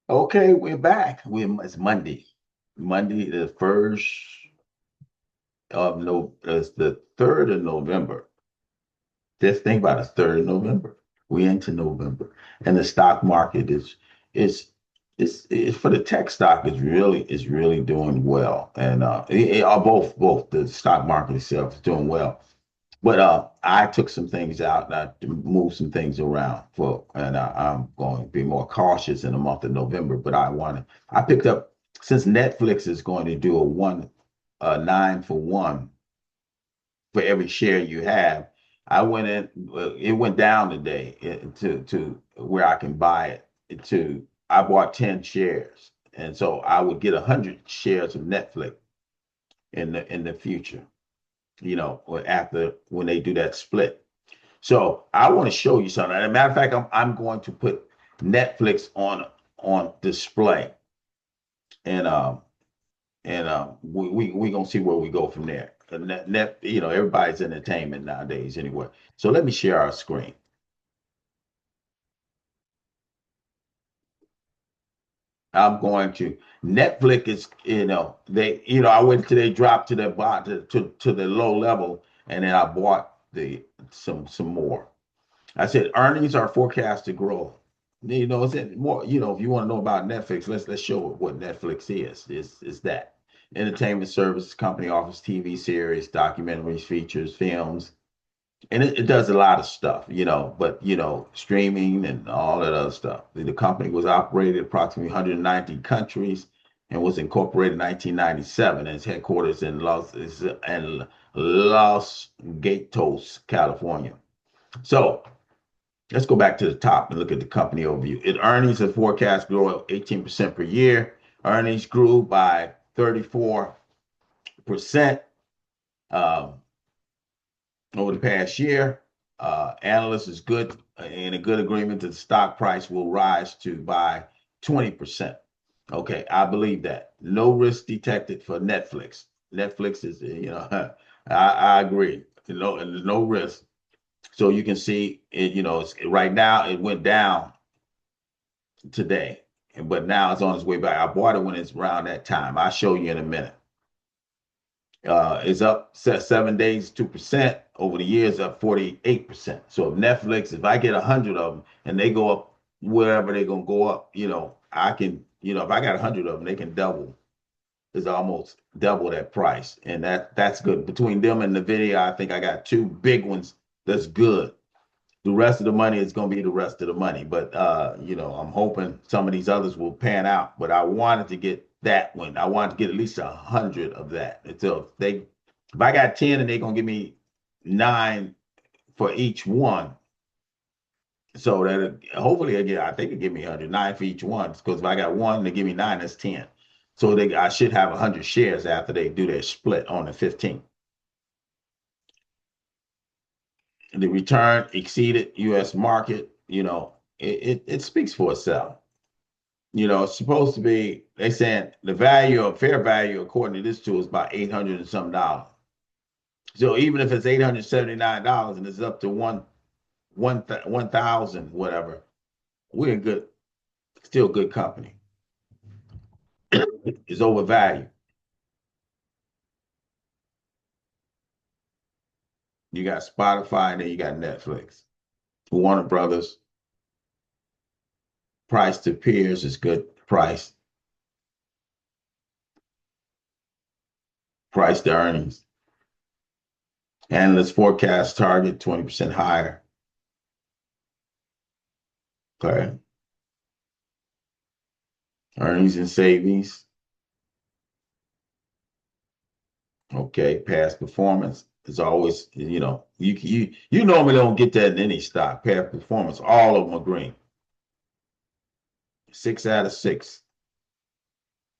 Okay, we're back. It's Monday. Monday, the first of no, it's the 3rd of November. Just think about it, 3rd of November. We into November, and the stock market is is for the tech stock is really doing well, and both the stock market itself is doing well. But I took some things out and I moved some things around and I'm going to be more cautious in the month of November. But I picked up, since Netflix is going to do a 9 for 1 for every share you have. I went in, it went down today to where I can buy it. I bought 10 shares. And so I would get 100 shares of Netflix in the future, or after when they do that split. So I want to show you something. As a matter of fact, I'm going to put Netflix on display, and we gonna see where we go from there. Everybody's entertainment nowadays anyway. So let me share our screen. I'm going to Netflix is, I went to they dropped to the bottom to the low level, and then I bought the some more. I said earnings are forecast to grow. Is it more? If you want to know about Netflix, let's show what Netflix is. Is that entertainment services company offers TV series, documentaries, features, films, and it does a lot of stuff. But streaming and all that other stuff. The company was operated approximately 190 countries and was incorporated in 1997. And its headquarters in Los Gatos, California. So let's go back to the top and look at the company overview. Its earnings are forecast to grow 18% per year. Earnings grew by 34% um, over the past year. Analysts is good in a good agreement that the stock price will rise to by 20%. Okay, I believe that. No risk detected for Netflix. Netflix is, I agree. No risk. So you can see it, right now it went down today, but now it's on its way back. I bought it when it's around that time. I'll show you in a minute. It's up 7 days, 2%. Over the years, up 48%. So if Netflix, if I get 100 of them and they go up wherever they're going to go up, I can, if I got 100 of them, they can double. It's almost double that price. And that's good. Between them and NVDA, I think I got two big ones that's good. The rest of the money is going to be the rest of the money. But I'm hoping some of these others will pan out. But I wanted to get that one. I wanted to get at least 100 of that. So if I got 10 and they're going to give me 9 for each one, so that hopefully I think it give me 109 for each one. Because if I got one, they give me 9, that's 10. So I should have 100 shares after they do their split on the 15th. The return exceeded U.S. market. It speaks for itself. It's supposed to be, they saying the value of fair value, according to this tool, is about 800 and some dollars. So even if it's $879 and it's up to 1,000, whatever, we're in good, still good company. It's overvalued. You got Spotify and then you got Netflix. Warner Brothers, price to peers is good price. Price to earnings. Analyst forecast target 20% higher. Okay. Earnings and savings. Okay. Past performance is always, you normally don't get that in any stock. Past performance, all of them are green. 6 out of 6.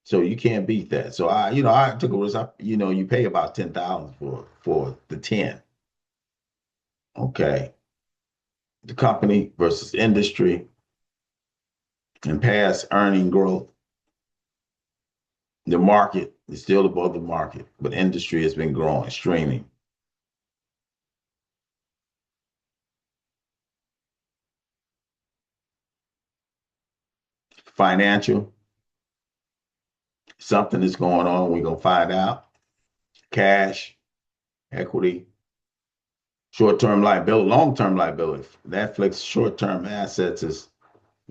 So you can't beat that. So I took a risk. You pay about 10,000 for the 10. Okay. The company versus industry and past earning growth. The market is still above the market, but industry has been growing, streaming. financial. Something is going on. We're gonna find out. Cash, equity, short-term liability, long-term liability. Netflix short-term assets is,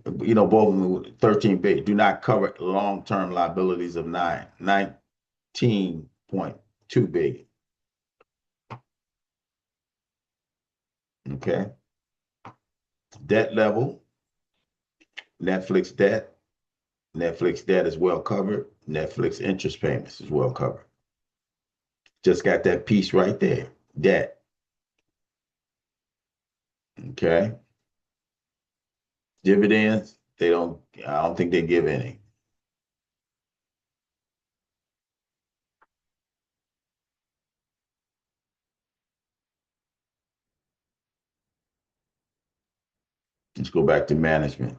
both of them 13 billion. Do not cover long-term liabilities of 19.2 billion. Okay. Debt level, Netflix debt. Netflix debt is well covered. Netflix interest payments is well covered. Just got that piece right there. Debt. Okay. Dividends, I don't think they give any. Let's go back to management.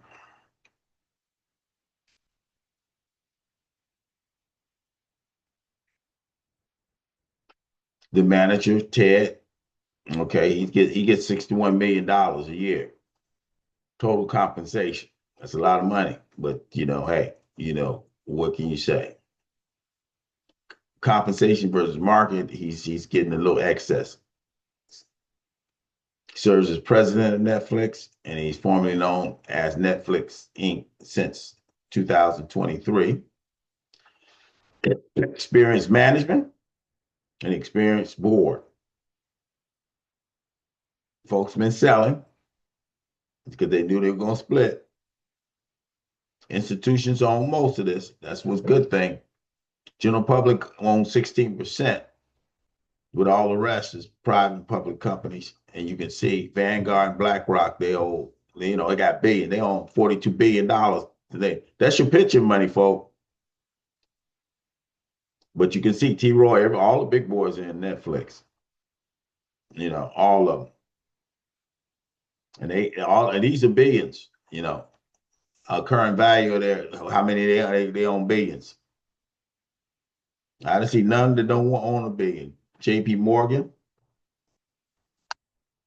The manager, Ted, okay, he gets $61 million a year total compensation. That's a lot of money, but hey, what can you say? Compensation versus market, he's getting a little excess. Serves as president of Netflix, and he's formerly known as Netflix Inc. since 2023. Experienced management and experienced board. Folks been selling because they knew they were going to split. Institutions own most of this. That's what's good thing. General public owns 16%, with all the rest is private and public companies. And you can see Vanguard and BlackRock, they got billion. They own $42 billion today. That's your pension money, folks. But you can see T. Roy, all the big boys are in Netflix. All of them. And these are billions, current value of how many they own billions. I don't see none that don't own a billion. JP Morgan,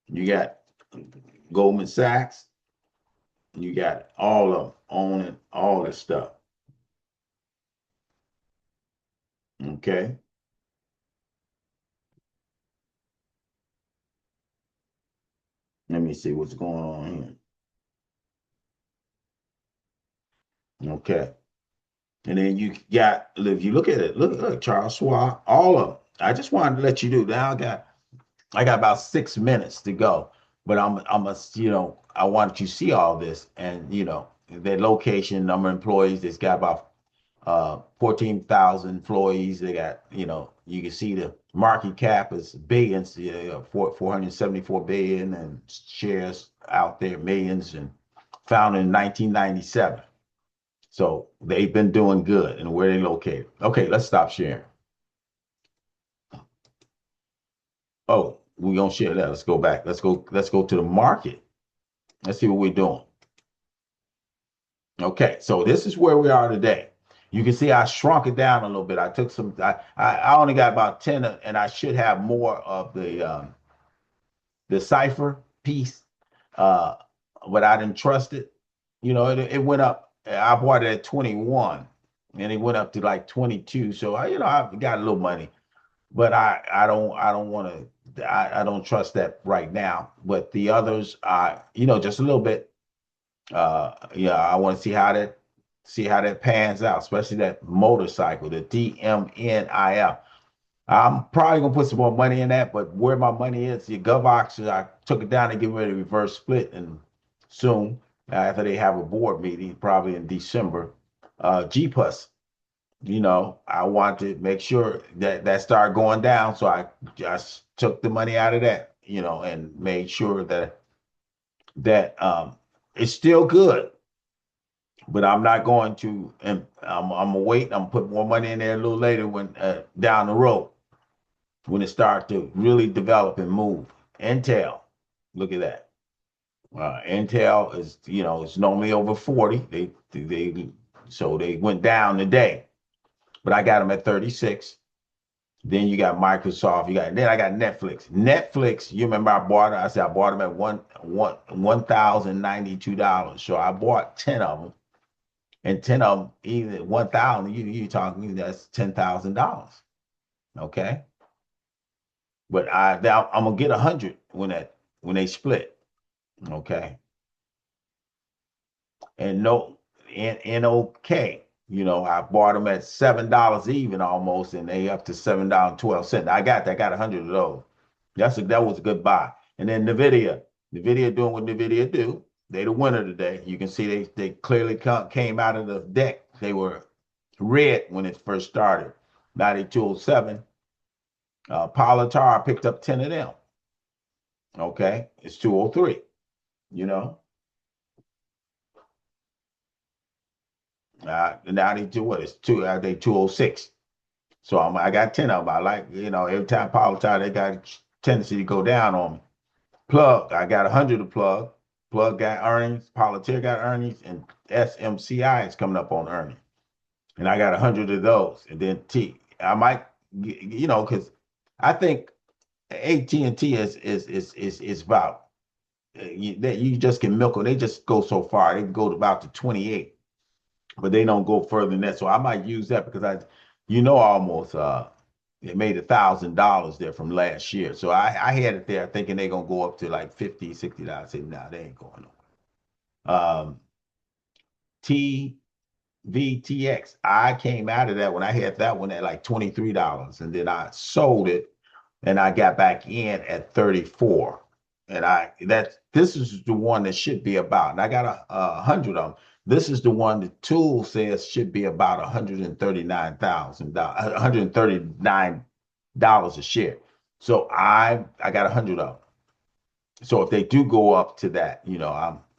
you got Goldman Sachs, you got all of them owning all this stuff. Okay. Let me see what's going on here. Okay. And then you got, if you look at it, look, Charles Schwab, all of them. I just wanted to let you do. Now I got about 6 minutes to go, but I want you to see all this, and their location, number of employees. It's got about 14,000 employees. They got, you can see the market cap is billions, 474 billion, and shares out there millions, and founded in 1997. So they've been doing good. And where they located. Okay, let's stop sharing. Oh, we're gonna share that. Let's go back. Let's go to the market. Let's see what we're doing. Okay, so this is where we are today. You can see I shrunk it down a little bit. I took some, I only got about 10, and I should have more of the cipher piece, but I didn't trust it. It went up. I bought it at 21, and it went up to like 22. So I got a little money, but I don't want to. I don't trust that right now. But the others, just a little bit. I want to see how that pans out, especially that motorcycle, the DMNIF. I'm probably gonna put some more money in that, but where my money is, the gov auction, I took it down to get ready to reverse split, and soon after they have a board meeting, probably in December. GPUS, I want to make sure that started going down, so I just took the money out of that, and made sure that it's still good, but I'm not going to, and I'm gonna wait. I'm gonna put more money in there a little later when down the road when it starts to really develop and move. Intel, look at that. Intel is, it's normally over 40. So they went down today, but I got them at 36. Then you got Microsoft. Then I got Netflix. Netflix, you remember I bought them at $1,092. So I bought 10 of them. and 10 of them, even 1,000, you talking that's $10,000. Okay. But now I'm gonna get 100 when they split. Okay. And no, NOK, I bought them at $7 even almost, and they up to $7.12. I got 100 of those. That was a good buy. And then NVDA doing what NVDA do. They the winner today. You can see they clearly came out of the deck. They were red when it first started. 9207. Politar, I picked up 10 of them. Okay, it's 203. You know, now they do what? It's they 206. So I got 10 of them. I like, every time Politar, they got a tendency to go down on me. Plug, I got 100 of Plug. Plug got earnings. Politics got earnings, and SMCI is coming up on earnings. And I got 100 of those. And then I might, because I think AT&T is about that you just can milk them. They just go so far. They can go to about to 28, but they don't go further than that. So I might use that because almost it made $1,000 there from last year. So I had it there thinking they're gonna go up to like 50, $60. I said, no, they ain't going nowhere. TVTX, I came out of that when I had that one at like $23, and then I sold it and I got back in at 34. And this is the one that should be about, and I got 100 of them. This is the one the tool says should be about $139,000, $139 a share. So I got 100 of them. So if they do go up to that,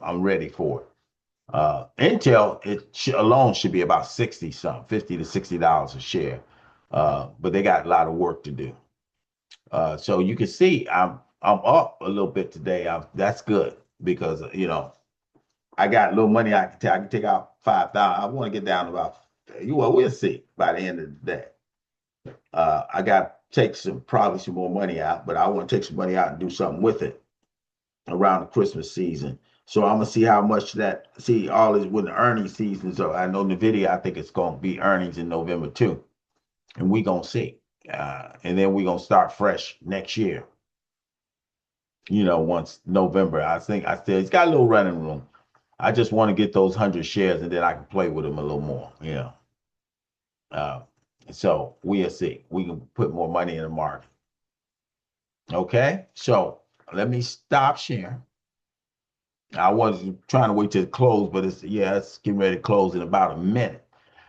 I'm ready for it. Intel alone should be about 60 something, $50 to $60 a share. But they got a lot of work to do. So you can see I'm up a little bit today. That's good because I got a little money I can take. I can take out 5,000. I want to get down to about. We'll see by the end of the day. I got to take probably some more money out, but I want to take some money out and do something with it around the Christmas season. So I'm gonna see how much see all this when the earnings season. So I know NVIDIA, I think it's gonna be earnings in November too, and we gonna see. And then we're gonna start fresh next year. Once November, I think it's got a little running room. I just want to get those 100 shares, and then I can play with them a little more. Uh, so we'll see. We can put more money in the market. Okay, so let me stop sharing. I was trying to wait till it close, but it's getting ready to close in about a minute.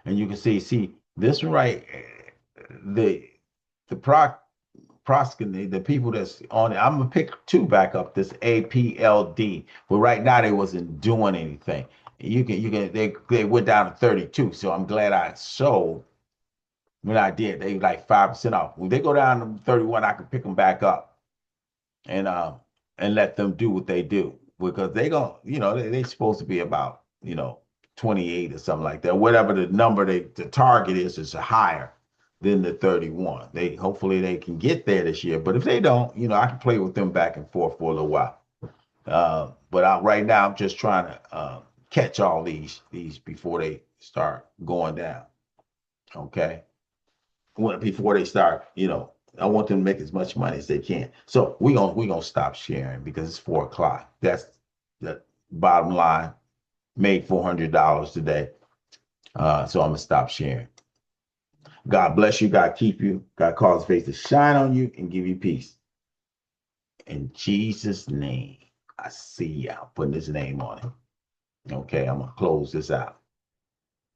And you can see this one right, the prosecute the people that's on it. I'm gonna pick two back up, this APLD, but right now they wasn't doing anything. They went down to 32. So I'm glad I sold when I did. They like 5% off. When they go down to 31, I can pick them back up and let them do what they do, because they supposed to be about 28 or something like that. Whatever the number the target is higher than the 31. Hopefully they can get there this year. But if they don't, I can play with them back and forth for a little while. But right now I'm just trying to catch all these before they start going down. Okay. Before they start, I want them to make as much money as they can. So we're gonna stop sharing because it's 4 o'clock. That's the bottom line. Made $400 today. So I'm gonna stop sharing. God bless you. God keep you. God cause his face to shine on you and give you peace. In Jesus' name, I see y'all putting his name on it. Okay, I'm gonna close this out.